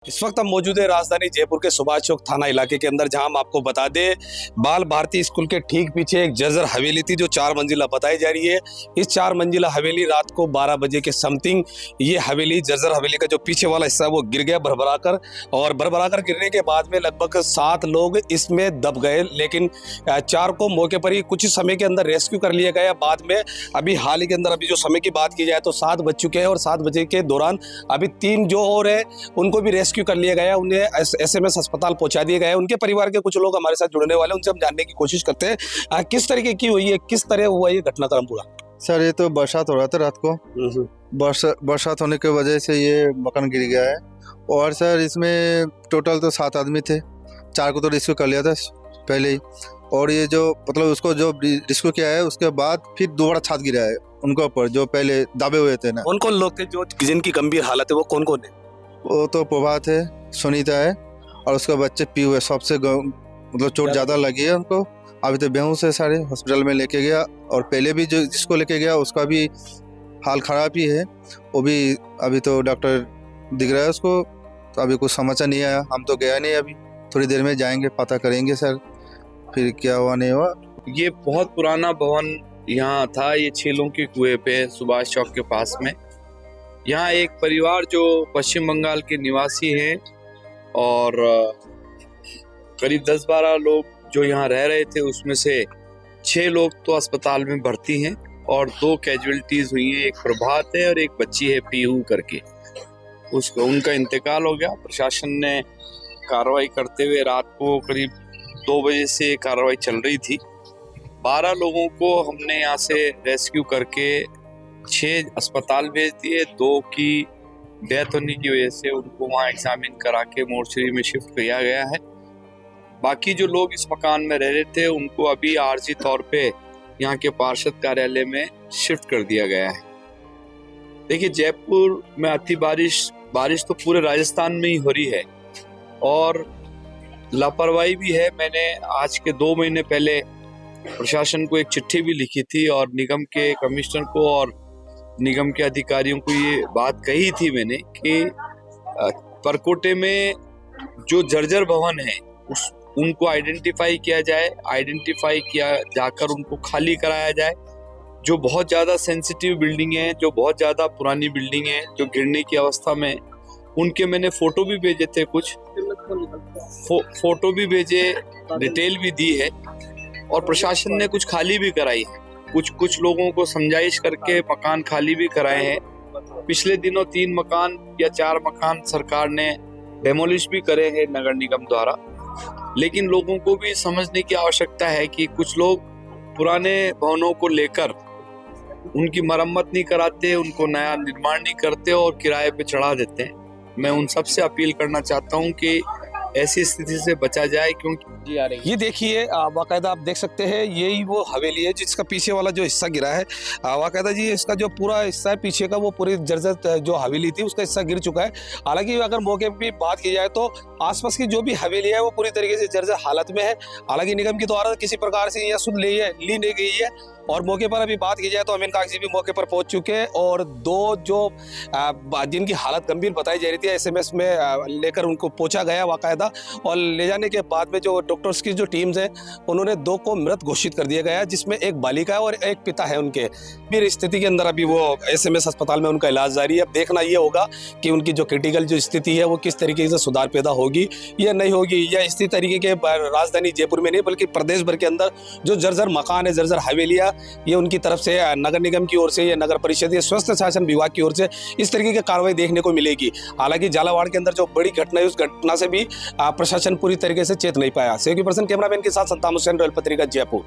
इस वक्त हम मौजूद है राजधानी जयपुर के सुभाष चौक थाना इलाके के अंदर, जहां हम आपको बता दें बाल भारती स्कूल के ठीक पीछे एक जर्जर हवेली थी जो 4 मंजिला बताई जा रही है। इस 4 मंजिला हवेली रात को 12 बजे के समथिंग ये हवेली जर्जर हवेली का जो पीछे वाला हिस्सा है वो गिर गया भरभराकर गिरने के बाद में लगभग 7 लोग इसमें दब गए, लेकिन 4 को मौके पर ही कुछ समय के अंदर रेस्क्यू कर लिया गया। बाद में अभी हाल ही के अंदर अभी जो समय की बात की जाए तो 7 बज चुके हैं और 7 बजे के दौरान अभी 3 जो और है उनको भी रेस्क्यू कर लिया गया, उन्हें एसएमएस अस्पताल पहुंचा दिया गया है। उनके परिवार के कुछ लोग हमारे साथ जुड़ने वाले, उनसे हम जानने की कोशिश करते हैं किस तरीके की हुई है, किस तरह हुआ ये घटनाक्रम पूरा। सर ये तो बरसात हो रहा था रात को, बरसात होने की वजह से ये मकान गिर गया है। और सर इसमें टोटल तो 7 आदमी थे, 4 को तो रिस्क्यू कर लिया था पहले ही। और ये जो मतलब उसको जो रिस्क्यू किया है उसके बाद फिर दोबारा छत गिरा है उनके ऊपर, जो पहले दबे हुए थे ना। कौन कौन लोग थे जो जिनकी गंभीर हालत है, वो कौन कौन है? वो तो प्रभात है, सुनीता है और उसका बच्चे पीयू है। सबसे मतलब चोट ज़्यादा लगी है उनको। अभी तो बेहोश है, सारे हॉस्पिटल में लेके गया। और पहले भी जो जिसको लेके गया उसका भी हाल ख़राब ही है, वो भी अभी तो डॉक्टर दिख रहा है उसको। तो अभी कुछ समाचार नहीं आया, हम तो गया नहीं, अभी थोड़ी देर में जाएंगे, पता करेंगे सर फिर क्या हुआ नहीं हुआ। ये बहुत पुराना भवन यहाँ था, ये छेलों के कुएं पे सुभाष चौक के पास में। यहाँ एक परिवार जो पश्चिम बंगाल के निवासी हैं और करीब 10-12 लोग जो यहाँ रह रहे थे, उसमें से 6 लोग तो अस्पताल में भर्ती हैं और 2 कैजुअलिटीज हुई हैं। एक प्रभात है और एक बच्ची है पीहू करके, उनका इंतकाल हो गया। प्रशासन ने कार्रवाई करते हुए रात को करीब 2 बजे से कार्रवाई चल रही थी। 12 लोगों को हमने यहाँ से रेस्क्यू करके 6 अस्पताल भेज दिए। 2 की डेथ होने की वजह से उनको वहाँ एग्जामिन करा के मोर्चरी में शिफ्ट किया गया है। बाकी जो लोग इस मकान में रह रहे थे उनको अभी आर्जी तौर पे यहाँ के पार्षद कार्यालय में शिफ्ट कर दिया गया है। देखिए, जयपुर में अति बारिश तो पूरे राजस्थान में ही हो रही है और लापरवाही भी है। मैंने आज के 2 महीने पहले प्रशासन को एक चिट्ठी भी लिखी थी और निगम के कमिश्नर को और निगम के अधिकारियों को ये बात कही थी मैंने कि परकोटे में जो जर्जर भवन है उनको आइडेंटिफाई किया जाए, आइडेंटिफाई किया जाकर उनको खाली कराया जाए। जो बहुत ज़्यादा सेंसिटिव बिल्डिंग है, जो बहुत ज़्यादा पुरानी बिल्डिंग है, जो गिरने की अवस्था में, उनके मैंने फोटो भी भेजे थे, कुछ फोटो भी भेजे, डिटेल भी दी है और प्रशासन ने कुछ खाली भी कराई है। कुछ लोगों को समझाइश करके मकान खाली भी कराए हैं। पिछले दिनों 3 मकान या 4 मकान सरकार ने डेमोलिश भी करे हैं नगर निगम द्वारा। लेकिन लोगों को भी समझने की आवश्यकता है कि कुछ लोग पुराने भवनों को लेकर उनकी मरम्मत नहीं कराते, उनको नया निर्माण नहीं करते और किराए पे चढ़ा देते हैं। मैं उन सब से अपील करना चाहता हूं कि ऐसी स्थिति से बचा जाए, क्योंकि ये देखिए बाकायदा आप देख सकते हैं, यही वो हवेली है जिसका पीछे वाला जो हिस्सा गिरा है। बाकायदा जी इसका जो पूरा हिस्सा है पीछे का, वो पूरी जर्जर जो हवेली थी उसका हिस्सा गिर चुका है। हालांकि अगर मौके पे बात की जाए तो आसपास की जो भी हवेली है वो पूरी तरीके से जर्जर हालत में है। हालांकि निगम के द्वारा किसी प्रकार से यह सुध ली नहीं गई है और मौके पर अभी बात की जाए तो अमीन कागजी भी मौके पर पहुंच चुके हैं और 2 जो जिनकी हालत गंभीर बताई जा रही थी एसएमएस में लेकर उनको पहुंचा गया बाकायदा। और ले जाने के बाद में जो डॉक्टर्स की जो टीम्स हैं उन्होंने 2 को मृत घोषित कर दिया गया, जिसमें एक बालिका है और एक पिता है उनके। फिर स्थिति के अंदर अभी वो एसएमएस अस्पताल में उनका इलाज जारी है। अब देखना ये होगा कि उनकी जो क्रिटिकल जो स्थिति है वो किस तरीके से सुधार पैदा होगी या नहीं होगी, या इसी तरीके के राजधानी जयपुर में नहीं बल्कि प्रदेश भर के अंदर जो जर्जर मकान है, जर्जर हवेलियाँ, ये उनकी तरफ से नगर निगम की ओर से या नगर परिषद या स्वास्थ्य शासन विभाग की ओर से इस तरीके की कार्रवाई देखने को मिलेगी। हालांकि झालावाड़ के अंदर जो बड़ी घटना है उस घटना से भी प्रशासन पूरी तरीके से चेत नहीं पाया। सहयोगी पर्सन कैमरामैन के साथ सत्ताम हुसैन, रॉयल पत्रिका, जयपुर।